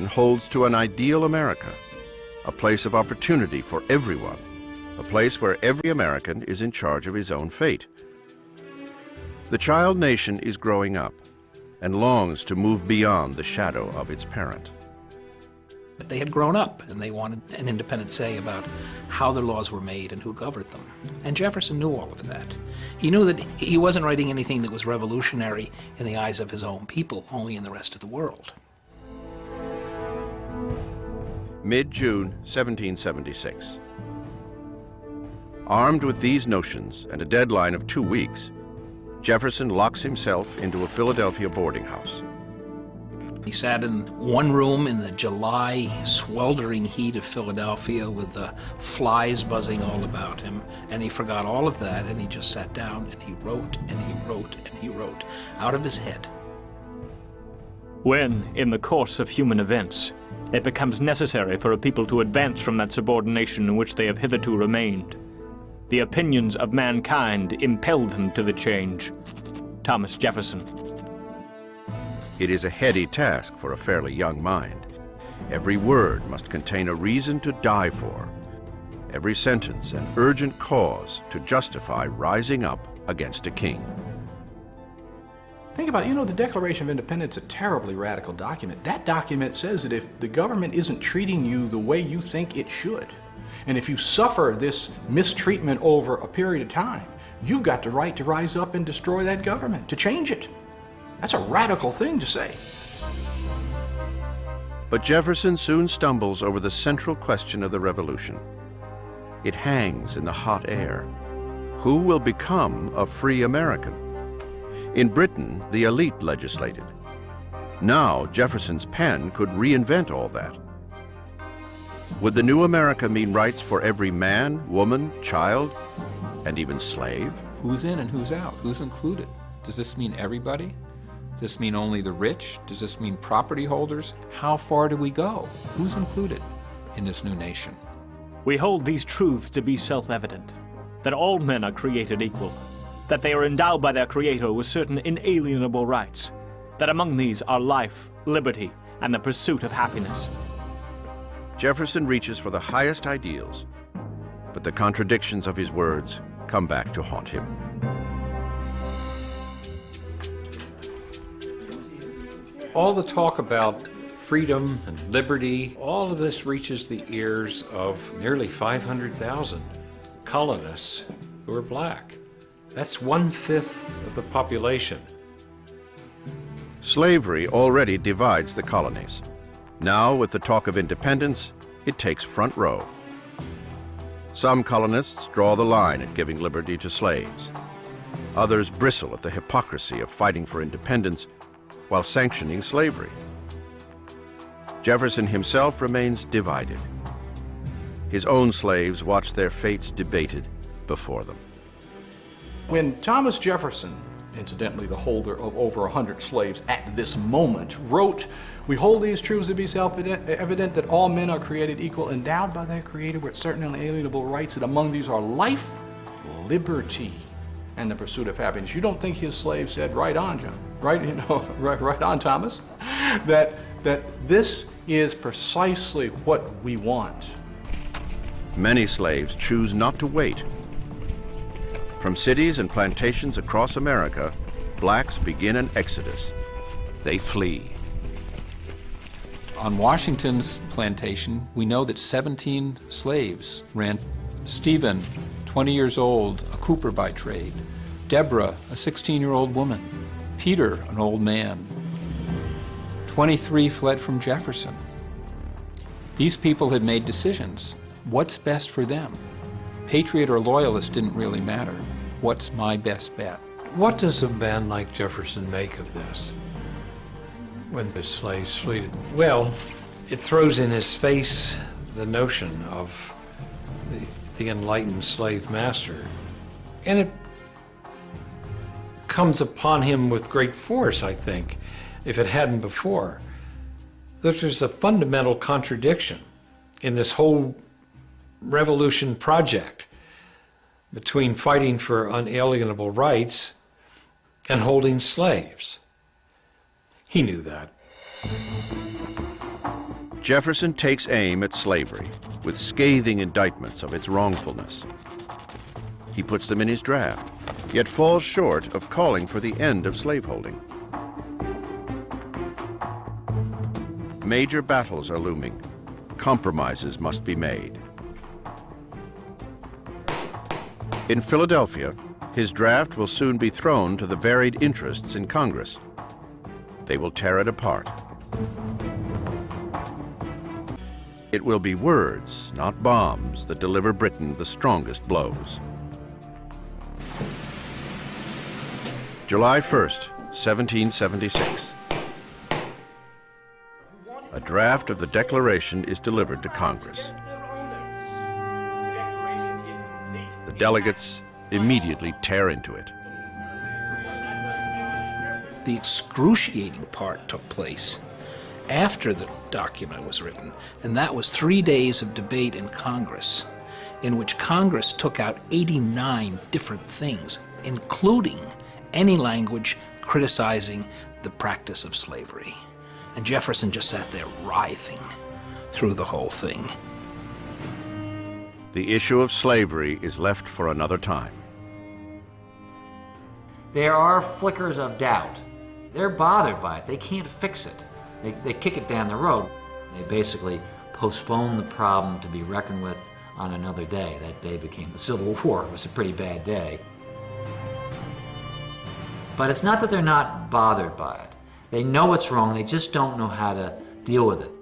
holds to an ideal America, a place of opportunity for everyone, a place where every American is in charge of his own fate. The child nation is growing up and longs to move beyond the shadow of its parent. But they had grown up and they wanted an independent say about how their laws were made and who governed them. And Jefferson knew all of that. He knew that he wasn't writing anything that was revolutionary in the eyes of his own people, only in the rest of the world. Mid-June 1776. Armed with these notions and a deadline of 2 weeks, Jefferson locks himself into a Philadelphia boarding house. He sat in one room in the July sweltering heat of Philadelphia with the flies buzzing all about him, and he forgot all of that, and he just sat down and he wrote and he wrote and he wrote out of his head. When, in the course of human events, it becomes necessary for a people to advance from that subordination in which they have hitherto remained, the opinions of mankind impel them to the change. Thomas Jefferson. It is a heady task for a fairly young mind. Every word must contain a reason to die for. Every sentence an urgent cause to justify rising up against a king. Think about it, the Declaration of Independence is a terribly radical document. That document says that if the government isn't treating you the way you think it should, and if you suffer this mistreatment over a period of time, you've got the right to rise up and destroy that government, to change it. That's a radical thing to say. But Jefferson soon stumbles over the central question of the Revolution. It hangs in the hot air. Who will become a free American? In Britain, the elite legislated. Now, Jefferson's pen could reinvent all that. Would the new America mean rights for every man, woman, child, and even slave? Who's in and who's out? Who's included? Does this mean everybody? Does this mean only the rich? Does this mean property holders? How far do we go? Who's included in this new nation? We hold these truths to be self-evident, that all men are created equal, that they are endowed by their Creator with certain inalienable rights, that among these are life, liberty, and the pursuit of happiness. Jefferson reaches for the highest ideals, but the contradictions of his words come back to haunt him. All the talk about freedom and liberty, all of this reaches the ears of nearly 500,000 colonists who are black. That's 1/5 of the population. Slavery already divides the colonies. Now, with the talk of independence, it takes front row. Some colonists draw the line at giving liberty to slaves. Others bristle at the hypocrisy of fighting for independence while sanctioning slavery. Jefferson himself remains divided. His own slaves watch their fates debated before them. When Thomas Jefferson, incidentally the holder of over 100 slaves at this moment, wrote, "We hold these truths to be self-evident, that all men are created equal, endowed by their Creator with certain inalienable rights, and among these are life, liberty, and the pursuit of happiness." You don't think his slave said, "Right on, John, right, right on, Thomas," that this is precisely what we want. Many slaves choose not to wait. From cities and plantations across America, blacks begin an exodus. They flee. On Washington's plantation, we know that 17 slaves ran. Stephen, 20 years old, a cooper by trade. Deborah, a 16-year-old woman. Peter, an old man. 23 fled from Jefferson. These people had made decisions. What's best for them? Patriot or loyalist didn't really matter. What's my best bet? What does a man like Jefferson make of this when the slaves fled? Well, it throws in his face the notion of the enlightened slave master, and it comes upon him with great force, I think, if it hadn't before. There's a fundamental contradiction in this whole revolution project between fighting for unalienable rights and holding slaves. He knew that. Jefferson takes aim at slavery with scathing indictments of its wrongfulness. He puts them in his draft, yet falls short of calling for the end of slaveholding. Major battles are looming. Compromises must be made. In Philadelphia, his draft will soon be thrown to the varied interests in Congress. They will tear it apart. It will be words, not bombs, that deliver Britain the strongest blows. July 1st, 1776. A draft of the Declaration is delivered to Congress. The delegates immediately tear into it. The excruciating part took place after the document was written, and that was 3 days of debate in Congress, in which Congress took out 89 different things, including any language criticizing the practice of slavery. And Jefferson just sat there writhing through the whole thing. The issue of slavery is left for another time. There are flickers of doubt. They're bothered by it. They can't fix it. They kick it down the road. They basically postpone the problem to be reckoned with on another day. That day became the Civil War. It was a pretty bad day. But it's not that they're not bothered by it. They know it's wrong, they just don't know how to deal with it.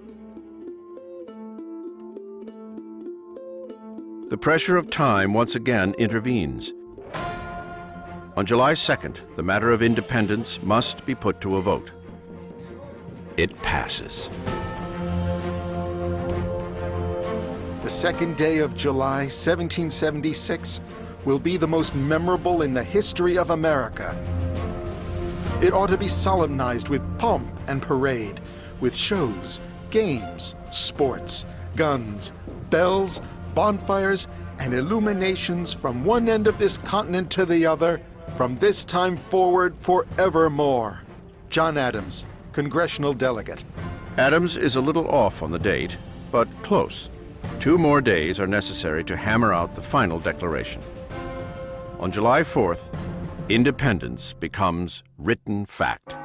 The pressure of time once again intervenes. On July 2nd, the matter of independence must be put to a vote. It passes. The second day of July, 1776, will be the most memorable in the history of America. It ought to be solemnized with pomp and parade, with shows, games, sports, guns, bells, bonfires, and illuminations from one end of this continent to the other, from this time forward forevermore. John Adams, Congressional Delegate. Adams is a little off on the date, but close. 2 more days are necessary to hammer out the final declaration. On July 4th, independence becomes written fact.